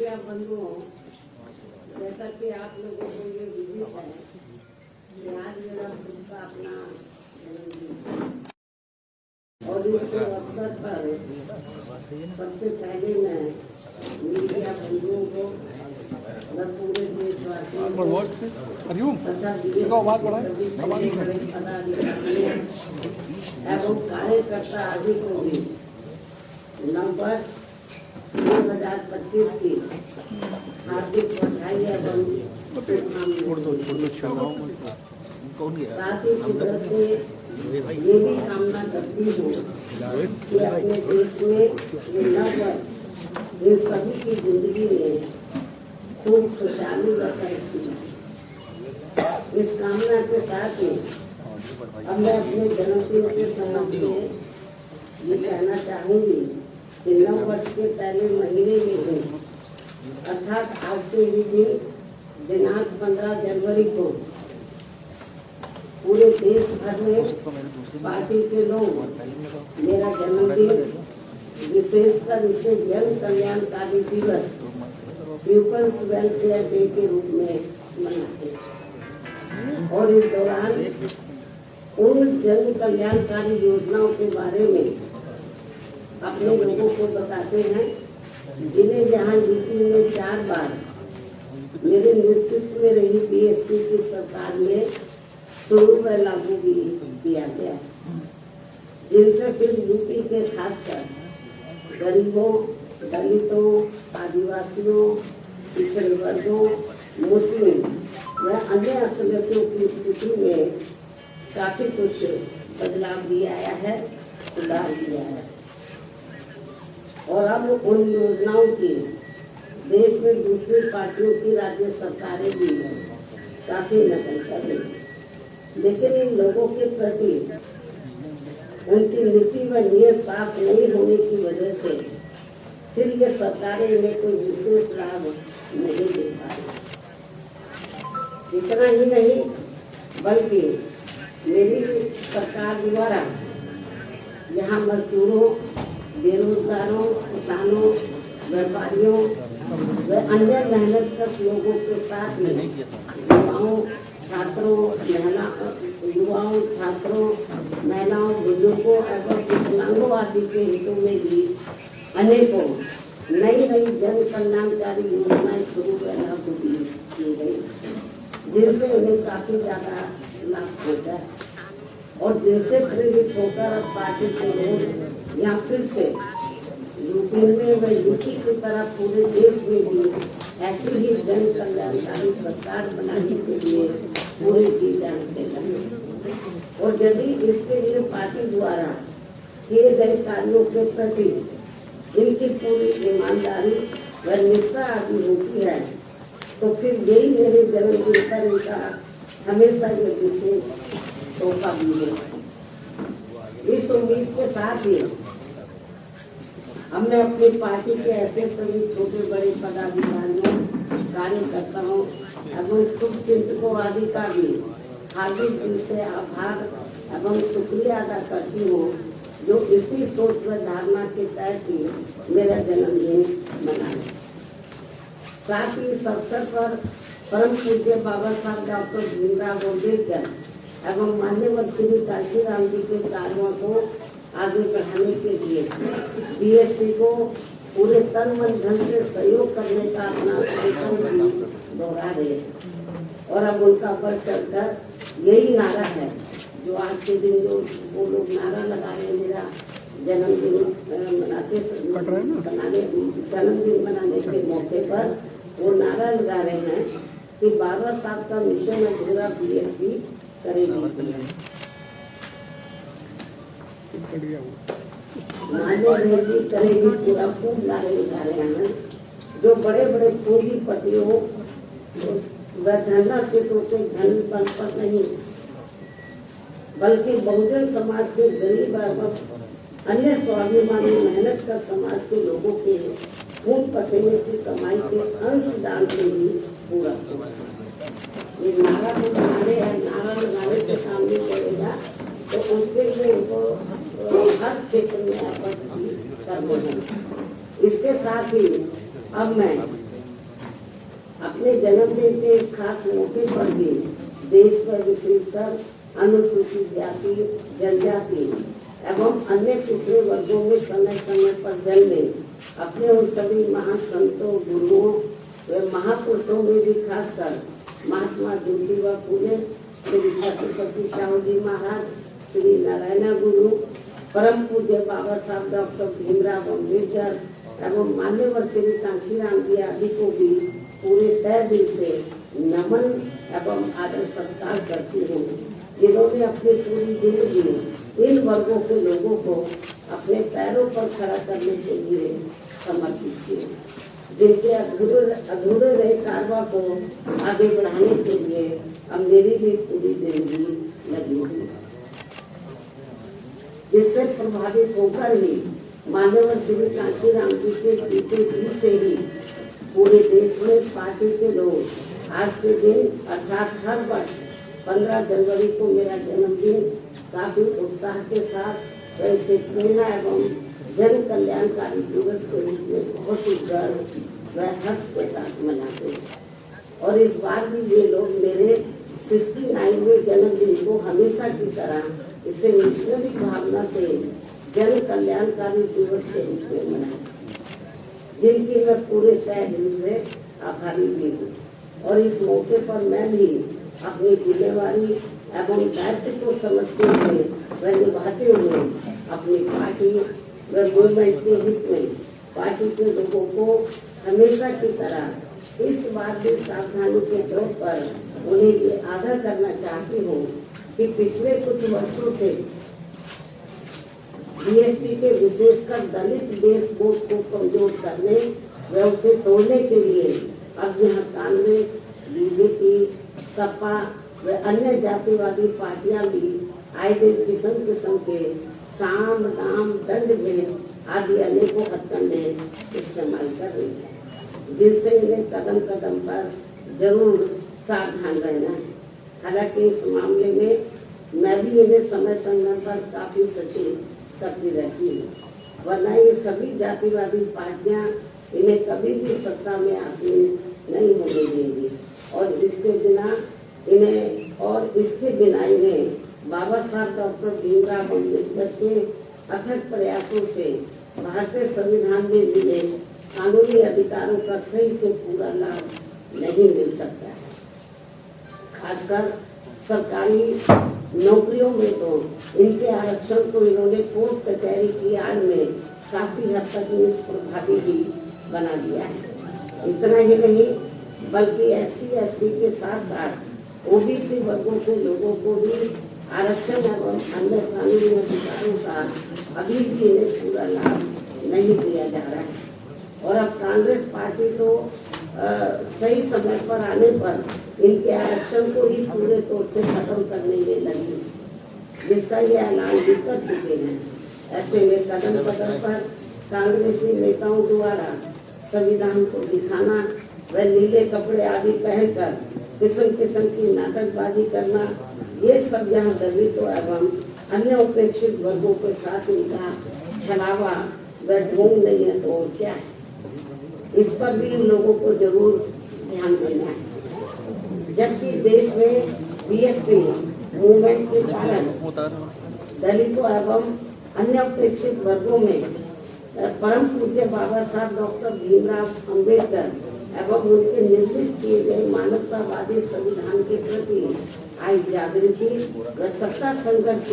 Media बंधुओं, जैसा कि आप लोगों को ये विदित है कि आज मेरा खुद का अपना जन्मदिन और इस अवसर पर सबसे पहले मैं मीडिया बंधुओं को पूरे देशवासियों को तथा सभी पदाधिकारियों एवं कार्यकर्ता आदि को भी नववर्ष 2025 की हार्दिक बधाई एवं साथ ही कुदरत से ये भी कामना करती हूँ कि अपने देश में ये नववर्ष इन सभी की जिंदगी में खूब खुशहाली व तरक्की। इस कामना के साथ ही अब मैं अपने जन्मदिन के संबंध में ये कहना चाहूँगी कि नव वर्ष के पहले महीने में ही अर्थात आज के ही दिन दिनांक 15 जनवरी को पूरे देश भर में पार्टी के लोग मेरा जन्मदिन विशेषकर इसे जन कल्याणकारी दिवस पीपल्स वेलफेयर डे के रूप में मनाते हैं और इस दौरान उन जन कल्याणकारी योजनाओं के बारे में अपने लोगों को बताते हैं जिन्हें यहाँ यूपी में 4 बार मेरे नेतृत्व में रही बीएसपी की सरकार में शुरू व लागू भी किया गया, जिनसे फिर यूपी के खासकर गरीबों, दलितों, आदिवासियों, पिछड़े वर्गों, मुस्लिम व अन्य अकलियतों की स्थिति में काफी कुछ बदलाव भी आया है, सुधार भी आया है और अब उन योजनाओं की देश में दूसरी पार्टियों की राज्य सरकारें भी काफी नकल कर रही हैं, लेकिन इन लोगों के प्रति उनकी नीति व नीयत साफ नहीं होने की वजह से फिर ये सरकारें इन्हें कोई विशेष लाभ नहीं दे पा रही। इतना ही नहीं बल्कि मेरी सरकार द्वारा यहाँ मजदूरों, बेरोजगारों, किसानों, व्यापारियों व अन्य मेहनतकश लोगों के साथ में छात्रों, महिलाओं, बुजुर्गों एवं विकलांगों आदि के हितों में भी अनेकों नई जन कल्याणकारी योजनाएं शुरू व लागू की गई, जिनसे उन्हें काफी ज्यादा लाभ पहुंचा है और जिनसे प्रेरित होकर अब पार्टी के लोग यहाँ फिर से यूपी में व यूपी की तरह पूरे देश में भी ऐसी ही जन कल्याणकारी सरकार बनाने के लिए पूरे जी जान से लगे और यदि इसके लिए पार्टी द्वारा किए गए कार्यों के प्रति इनकी पूरी ईमानदारी व निष्ठा आदि होती है तो फिर यही मेरे जन्मदिन पर इनका हमेशा ये विशेष तोहफा भी है। इस उम्मीद के साथ ही अब मैं अपनी पार्टी के ऐसे सभी छोटे बड़े पदाधिकारियों, कार्यकर्ताओं एवं शुभचिंतकों आदि का भी हार्दिक दिल से आभार एवं शुक्रिया अदा करती हूँ जो इसी सोच व धारणा के तहत ही मेरा जन्मदिन मनाए। साथ ही इस अवसर पर परम पूज्य बाबा साहब डॉक्टर भीमराव अम्बेडकर एवं मान्यवर श्री काशीराम जी के कार्यों को आगे बढ़ाने के लिए बीएसपी को पूरे तन मन धन से सहयोग करने का अपना संकल्प भी दोहरा रहे और अब उनका बढ़ चढ़कर यही नारा है जो आज के दिन जो वो लोग नारा लगा रहे हैं मेरा जन्मदिन मनाने के मौके पर वो नारा लगा रहे हैं कि बाबा साहब का मिशन अधूरा बीएसपी करेगी, करेगी पूरा खूब नारे लगा रहे हैं जो बड़े बड़े पूंजीपतियों व धरना सीटों के धन पर नहीं बल्कि बहुजन समाज के गरीब एवं अन्य स्वाभिमानी मेहनत कर समाज के लोगों के खून पसीने की कमाई के अंश दान से ही पूरा ये नारा तो बनाने हैं, नारा लगाने से काम नहीं करेगा तो उसके लिए उनको हर क्षेत्र में आपस करना है। इसके साथ ही अब मैं अपने जन्मदिन के इस खास मौके पर भी देश में विशेषकर अनुसूचित जाति, जनजाति एवं अन्य पिछड़े वर्गों में समय समय पर जन्मे अपने उन सभी महान संतों, गुरुओं व महापुरुषों में भी खासकर महात्मा ज्योतिबा फूले, श्री छत्रपति शाहू जी महाराज, श्री नारायण गुरु, परम पूज्य बाबा साहब डॉक्टर भीमराव अम्बेडकर एवं मान्यवर श्री कांशीराम जी आदि को भी पूरे तय दिल से नमन एवं आदर सत्कार करती हूँ, जिन्होंने अपनी पूरी जिंदगी इन वर्गों के लोगों को अपने पैरों पर खड़ा करने के लिए समर्पित किए, जिनके अधूरे रहे कारवा को आगे बढ़ाने के लिए अब मेरी भी पूरी जिंदगी लगी हुई, जिससे प्रभावित होकर ही मान्यवर श्री कांशीराम जी के पीछे से ही पूरे देश में पार्टी के लोग आज के दिन अर्थात हर वर्ष 15 जनवरी को मेरा जन्मदिन काफी उत्साह के साथ वैसे प्रेरणा एवं जन कल्याणकारी दिवस के रूप में बहुत ही गर्व व हर्ष के साथ मनाते हैं। और इस बार भी ये लोग मेरे 69वें जन्मदिन को हमेशा की तरह इसे मिशनरी भावना से जन कल्याणकारी दिवस के रूप में मनाते, जिनकी मैं पूरे तय दिल से आभारी भी हूँ। और इस मौके पर मैं भी अपनी जिम्मेवारी एवं दायित्व को समझते हुए व निभाते हुए अपनी पार्टी व मूवमेंट के हित में पार्टी के लोगों को हमेशा की तरह इस बात की सावधानी के तौर पर उन्हें ये आगाह करना चाहती हूँ कि पिछले कुछ वर्षों से बीएसपी के विशेषकर दलित बेस वोट को कमजोर करने व उसे तोड़ने के लिए अब यहाँ कांग्रेस, बीजेपी, सपा व अन्य जातिवादी पार्टियां भी आए दिन किस्म के साम, दाम, दंड भेद आदि अनेकों हथकंडे इस्तेमाल कर रही है, जिनसे इन्हें कदम कदम पर जरूर सावधान रहना है। हालांकि इस मामले में मैं भी इन्हें समय समय पर काफी सचेत करती रहती हूँ, वरना ये सभी जातिवादी पार्टियां इन्हें कभी भी सत्ता में आसीन नहीं होने देंगी और इसके बिना इन्हें बाबा साहब डॉक्टर भीमराव अम्बेडकर के अथक प्रयासों से भारतीय संविधान में मिले कानूनी अधिकारों का सही से पूरा लाभ नहीं मिल सकता है। खासकर सरकारी नौकरियों में तो इनके आरक्षण को इन्होंने कोर्ट कचहरी की आड़ में काफी हद तक निष्प्रभावी भी बना दिया है। इतना ही नहीं बल्कि SC/ST के साथ साथ OBC वर्गों के लोगों को भी आरक्षण एवं अन्य कानूनी अधिकारों का अभी भी इन्हें पूरा लाभ नहीं दिया जा रहा है। और अब कांग्रेस पार्टी तो सही समय पर आने पर इनके आरक्षण को ही पूरे तौर से खत्म करने में लगी, जिसका ये ऐलान भी कर चुके हैं। ऐसे में कदम कदम पर कांग्रेसी नेताओं द्वारा संविधान को दिखाना व नीले कपड़े आदि पहनकर किस्म की नाटकबाजी करना, ये सब यहाँ दलितों एवं अन्य उपेक्षित वर्गों के साथ इनका छलावा व ढोंग नहीं है तो और क्या है। इस पर भी इन लोगों को जरूर ध्यान देना है। जबकि देश में बीएसपी मूवमेंट के कारण दलितों एवं अन्य उपेक्षित वर्गों में परम पूज्य बाबा साहब डॉक्टर भीमराव अम्बेडकर एवं उनके निर्मित किए गए मानवतावादी संविधान के प्रति आई जागृति व सत्ता संघर्ष